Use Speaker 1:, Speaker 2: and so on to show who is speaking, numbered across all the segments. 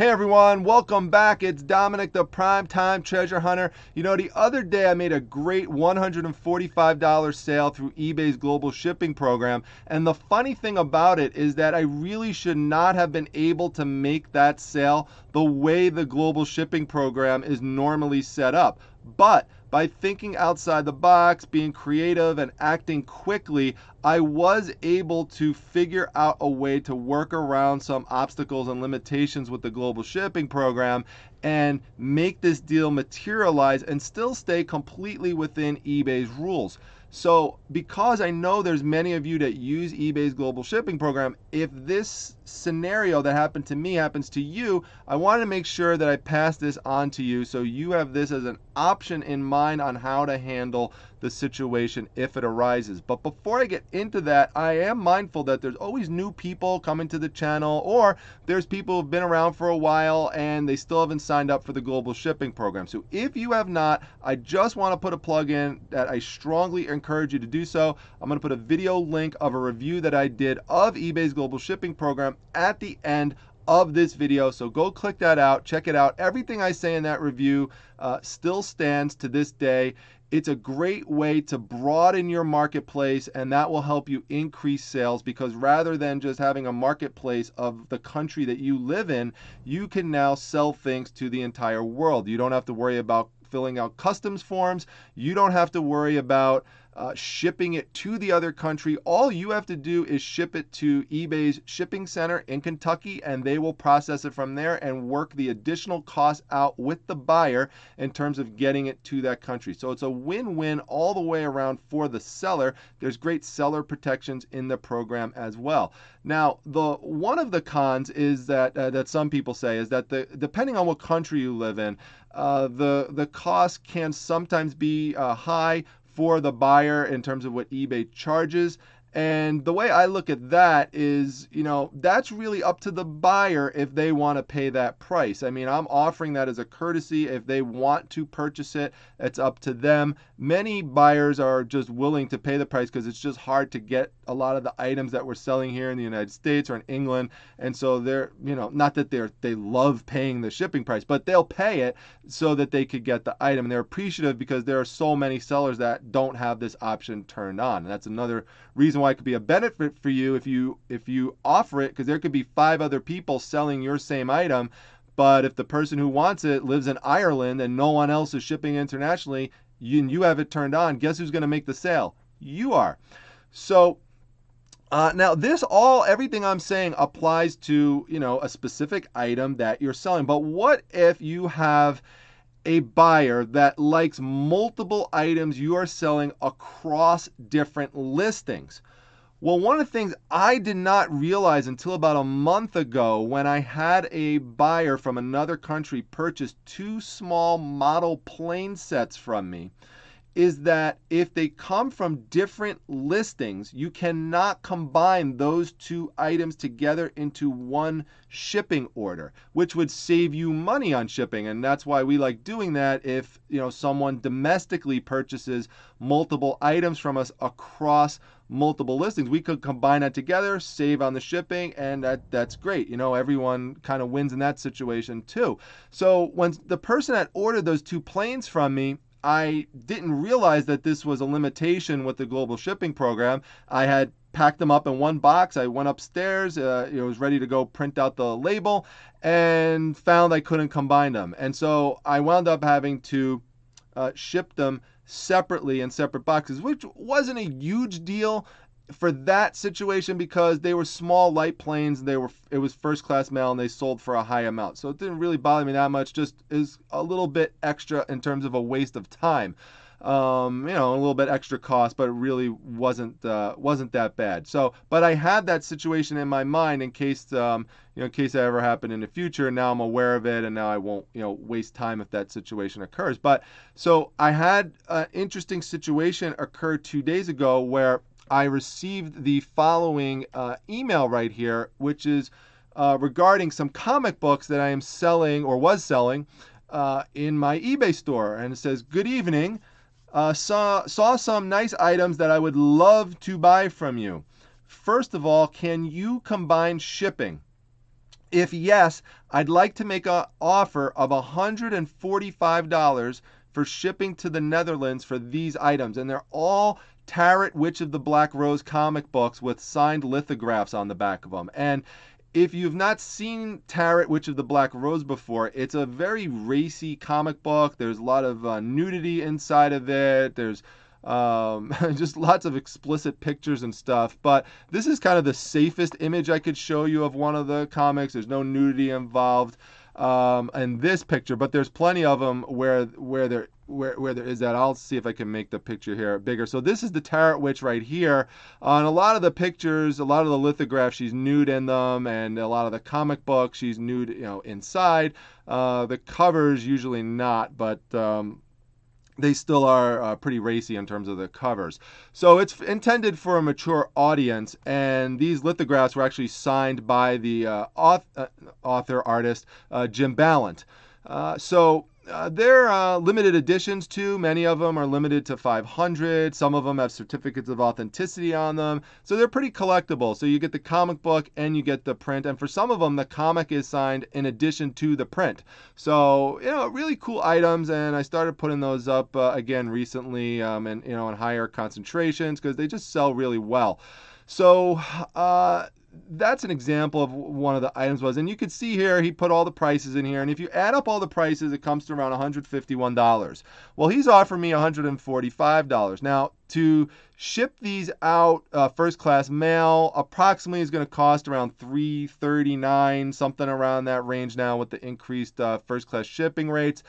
Speaker 1: Hey everyone, welcome back. It's Dominic, the Primetime Treasure Hunter. You know, the other day I made a great $145 sale through eBay's global shipping program. And the funny thing about it is that I really should not have been able to make that sale the way the global shipping program is normally set up. But by thinking outside the box, being creative, and acting quickly, I was able to figure out a way to work around some obstacles and limitations with the global shipping program and make this deal materialize and still stay completely within eBay's rules. So because I know there's many of you that use eBay's global shipping program, if this scenario that happened to me happens to you, I want to make sure that I pass this on to you so you have this as an option in mind on how to handle the situation if it arises. But before I get into that, I am mindful that there's always new people coming to the channel, or there's people who've been around for a while and they still haven't signed up for the global shipping program. So if you have not, I just want to put a plug in that I strongly encourage you to do so. I'm going to put a video link of a review that I did of eBay's global shipping program at the end of this video, so go click that out, check it out. Everything I say in that review still stands to this day. It's a great way to broaden your marketplace, and that will help you increase sales, because rather than just having a marketplace of the country that you live in, you can now sell things to the entire world. You don't have to worry about filling out customs forms. You don't have to worry about shipping it to the other country. All you have to do is ship it to eBay's shipping center in Kentucky, and they will process it from there and work the additional costs out with the buyer in terms of getting it to that country. So it's a win-win all the way around for the seller. There's great seller protections in the program as well. Now, one of the cons is that some people say is that depending on what country you live in, the cost can sometimes be high for the buyer in terms of what eBay charges. And the way I look at that is, that's really up to the buyer if they want to pay that price. I mean, I'm offering that as a courtesy. If they want to purchase it, it's up to them. Many buyers are just willing to pay the price because it's just hard to get a lot of the items that we're selling here in the United States or in England. And so they're, not that they love paying the shipping price, but they'll pay it so that they could get the item. And they're appreciative because there are so many sellers that don't have this option turned on. And that's another reason why it could be a benefit for you if you offer it, because there could be 5 other people selling your same item, but if the person who wants it lives in Ireland and no one else is shipping internationally, you have it turned on, guess who's going to make the sale? You are. So now everything I'm saying applies to a specific item that you're selling. But what if you have a buyer that likes multiple items you are selling across different listings? Well, one of the things I did not realize until about a month ago, when I had a buyer from another country purchase 2 small model plane sets from me, is that if they come from different listings, you cannot combine those 2 items together into one shipping order, which would save you money on shipping. And that's why we like doing that. If someone domestically purchases multiple items from us across multiple listings, we could combine that together, save on the shipping, and that's great. Everyone kind of wins in that situation too. So when the person that ordered those 2 planes from me, I didn't realize that this was a limitation with the global shipping program. I had packed them up in one box. I went upstairs, was ready to go print out the label, and found I couldn't combine them. And so I wound up having to ship them separately in separate boxes, which wasn't a huge deal for that situation because they were small, light planes. It was first class mail, and they sold for a high amount. So it didn't really bother me that much. Just is a little bit extra in terms of a waste of time. A little bit extra cost, but it really wasn't that bad. So, but I had that situation in my mind in case that ever happened in the future. And now I'm aware of it, and now I won't waste time if that situation occurs. But so I had an interesting situation occur 2 days ago where I received the following email right here, which is regarding some comic books that I am selling or was selling in my eBay store. And it says, "Good evening. Saw some nice items that I would love to buy from you. First of all, can you combine shipping? If yes, I'd like to make an offer of $145 for shipping to the Netherlands for these items. And they're all Tarot Witch of the Black Rose comic books with signed lithographs on the back of them. And if you've not seen Tarot Witch of the Black Rose before, it's a very racy comic book. There's a lot of nudity inside of it. There's just lots of explicit pictures and stuff. But this is kind of the safest image I could show you of one of the comics. There's no nudity involved in this picture, but there's plenty of them where there is that. I'll see if I can make the picture here bigger. So this is the Tarot Witch right here. On a lot of the pictures, a lot of the lithographs, she's nude in them, and a lot of the comic books, she's nude, inside. The covers usually not, but they still are pretty racy in terms of the covers. So it's intended for a mature audience, and these lithographs were actually signed by the artist, Jim Ballant. They're limited editions too. Many of them are limited to 500. Some of them have certificates of authenticity on them. So they're pretty collectible. So you get the comic book and you get the print. And for some of them, the comic is signed in addition to the print. So, really cool items. And I started putting those up again recently in higher concentrations because they just sell really well. So, that's an example of one of the items was. And you can see here, he put all the prices in here. And if you add up all the prices, it comes to around $151. Well, he's offering me $145. Now, to ship these out first class mail, approximately is going to cost around $339, something around that range now with the increased first class shipping rates.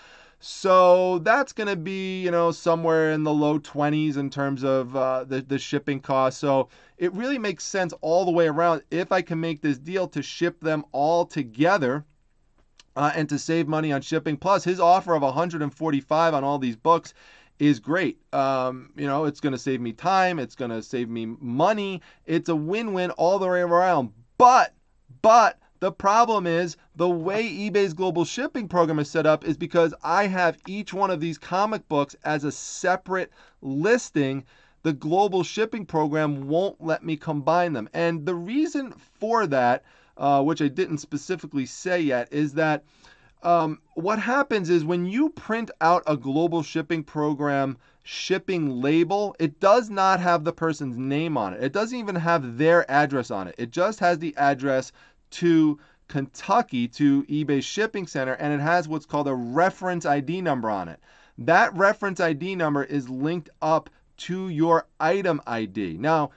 Speaker 1: So that's going to be, somewhere in the low 20s in terms of the shipping cost. So it really makes sense all the way around if I can make this deal to ship them all together and to save money on shipping. Plus, his offer of $145 on all these books is great. It's going to save me time. It's going to save me money. It's a win-win all the way around. But the problem is the way eBay's global shipping program is set up is because I have each one of these comic books as a separate listing. The global shipping program won't let me combine them. And the reason for that, which I didn't specifically say yet, is that what happens is when you print out a global shipping program shipping label, it does not have the person's name on it. It doesn't even have their address on it. It just has the address to Kentucky, to eBay Shipping Center, and it has what's called a reference ID number on it. That reference ID number is linked up to your item ID. Now,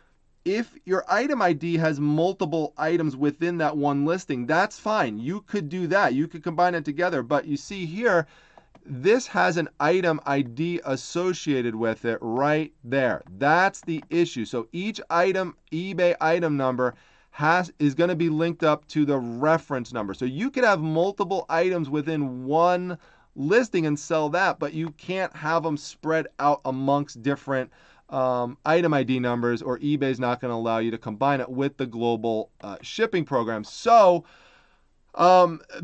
Speaker 1: if your item ID has multiple items within that one listing, that's fine. You could do that. You could combine it together. But you see here, this has an item ID associated with it right there. That's the issue. So each item, eBay item number, is going to be linked up to the reference number. So you could have multiple items within one listing and sell that, but you can't have them spread out amongst different item ID numbers, or eBay's not going to allow you to combine it with the global shipping program. So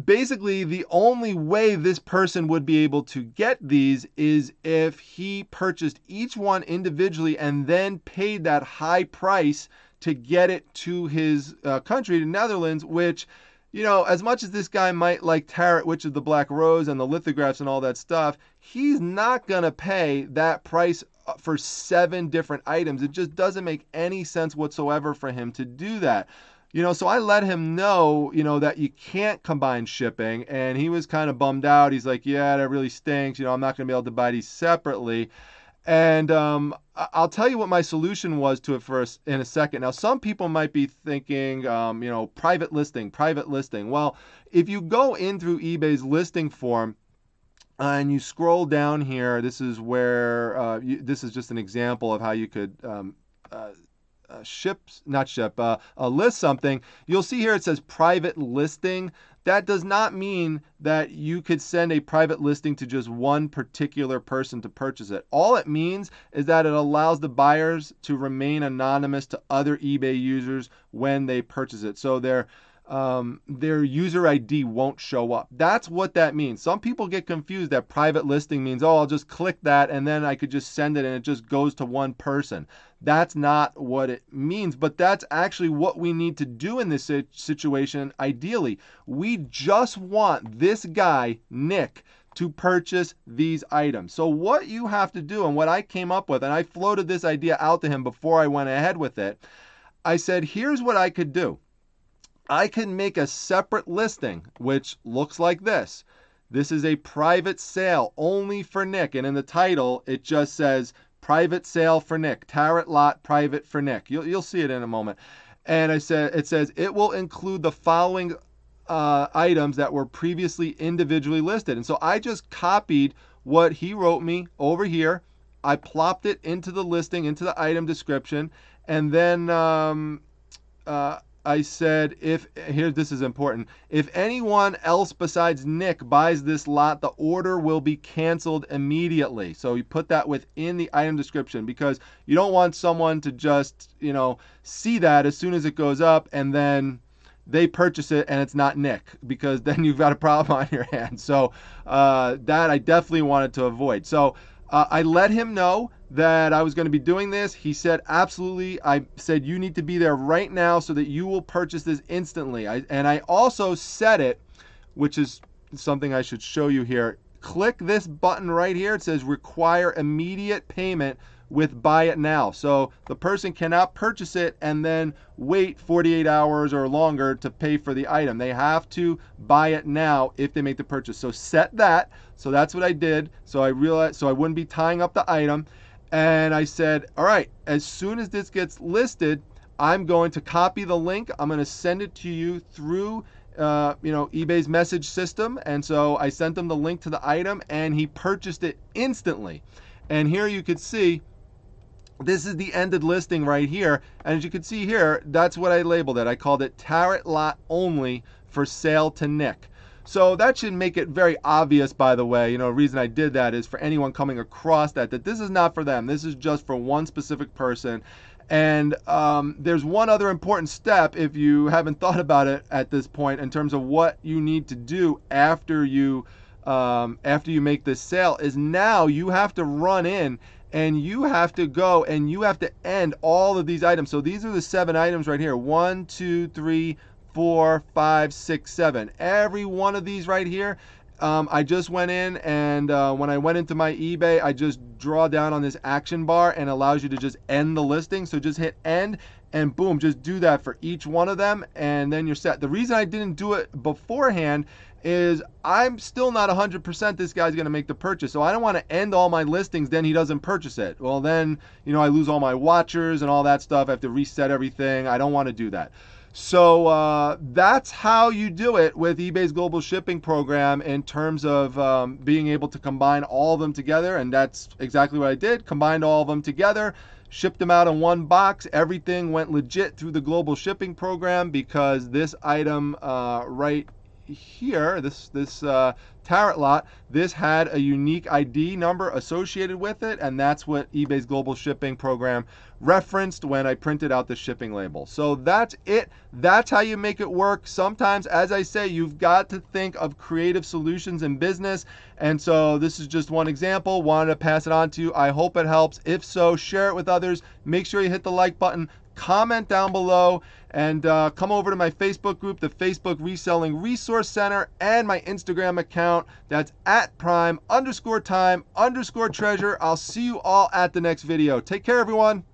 Speaker 1: basically, the only way this person would be able to get these is if he purchased each one individually and then paid that high price to get it to his country, the Netherlands, which, as much as this guy might like Tarot Witch of the Black Rose and the lithographs and all that stuff, he's not going to pay that price for 7 different items. It just doesn't make any sense whatsoever for him to do that. So I let him know, that you can't combine shipping, and he was kind of bummed out. He's like, yeah, that really stinks. I'm not going to be able to buy these separately. And I'll tell you what my solution was to it first in a second. Now, some people might be thinking, private listing. Well, if you go in through eBay's listing form and you scroll down here, this is where this is just an example of how you could list something. You'll see here it says private listing. That does not mean that you could send a private listing to just one particular person to purchase it. All it means is that it allows the buyers to remain anonymous to other eBay users when they purchase it. So they're their user ID won't show up. That's what that means. Some people get confused that private listing means, oh, I'll just click that and then I could just send it and it just goes to one person. That's not what it means, but that's actually what we need to do in this situation. Ideally, we just want this guy, Nick, to purchase these items. So what you have to do, and what I came up with, and I floated this idea out to him before I went ahead with it, I said, here's what I could do. I can make a separate listing, which looks like this. This is a private sale only for Nick. And in the title, it just says private sale for Nick, Tarot lot private for Nick. You'll see it in a moment. And it says it will include the following items that were previously individually listed. And so I just copied what he wrote me over here. I plopped it into the listing, into the item description. And then I said, this is important. If anyone else besides Nick buys this lot, the order will be canceled immediately. So you put that within the item description, because you don't want someone to just, see that as soon as it goes up and then they purchase it and it's not Nick, because then you've got a problem on your hands. So that I definitely wanted to avoid. So I let him know that I was going to be doing this. He said, absolutely. I said, you need to be there right now so that you will purchase this instantly. And I also set it, which is something I should show you here. Click this button right here. It says require immediate payment with buy it now. So the person cannot purchase it and then wait 48 hours or longer to pay for the item. They have to buy it now if they make the purchase. So set that. So that's what I did. So I realized, so I wouldn't be tying up the item. And I said, all right, as soon as this gets listed, I'm going to copy the link. I'm going to send it to you through eBay's message system. And so I sent him the link to the item and he purchased it instantly. And here you could see, this is the ended listing right here. And as you can see here, that's what I labeled it. I called it Tarot lot only for sale to Nick. So that should make it very obvious, by the way. The reason I did that is for anyone coming across that this is not for them. This is just for one specific person. And there's one other important step, if you haven't thought about it at this point, in terms of what you need to do after you make this sale, is now you have to run in and you have to go and you have to end all of these items. So these are the 7 items right here. 1, 2, 3, 4, 5, 6, 7. Every one of these right here, I just went in and when I went into my eBay, I just draw down on this action bar and allows you to just end the listing. So just hit end and boom, just do that for each one of them and then you're set. The reason I didn't do it beforehand is I'm still not 100% this guy's going to make the purchase. So I don't want to end all my listings, then he doesn't purchase it. Well, then, I lose all my watchers and all that stuff. I have to reset everything. I don't want to do that. So that's how you do it with eBay's global shipping program in terms of being able to combine all of them together. And that's exactly what I did. Combined all of them together, shipped them out in one box. Everything went legit through the global shipping program because this item right here, this Tarot lot, this had a unique ID number associated with it, and that's what eBay's global shipping program referenced when I printed out the shipping label. So that's it. That's how you make it work. Sometimes, as I say, you've got to think of creative solutions in business, and so this is just one example. Wanted to pass it on to you. I hope it helps. If so, share it with others. Make sure you hit the like button. Comment down below and come over to my Facebook group, the Facebook Reselling Resource Center, and my Instagram account. That's @prime_time_treasure. I'll see you all at the next video. Take care, everyone.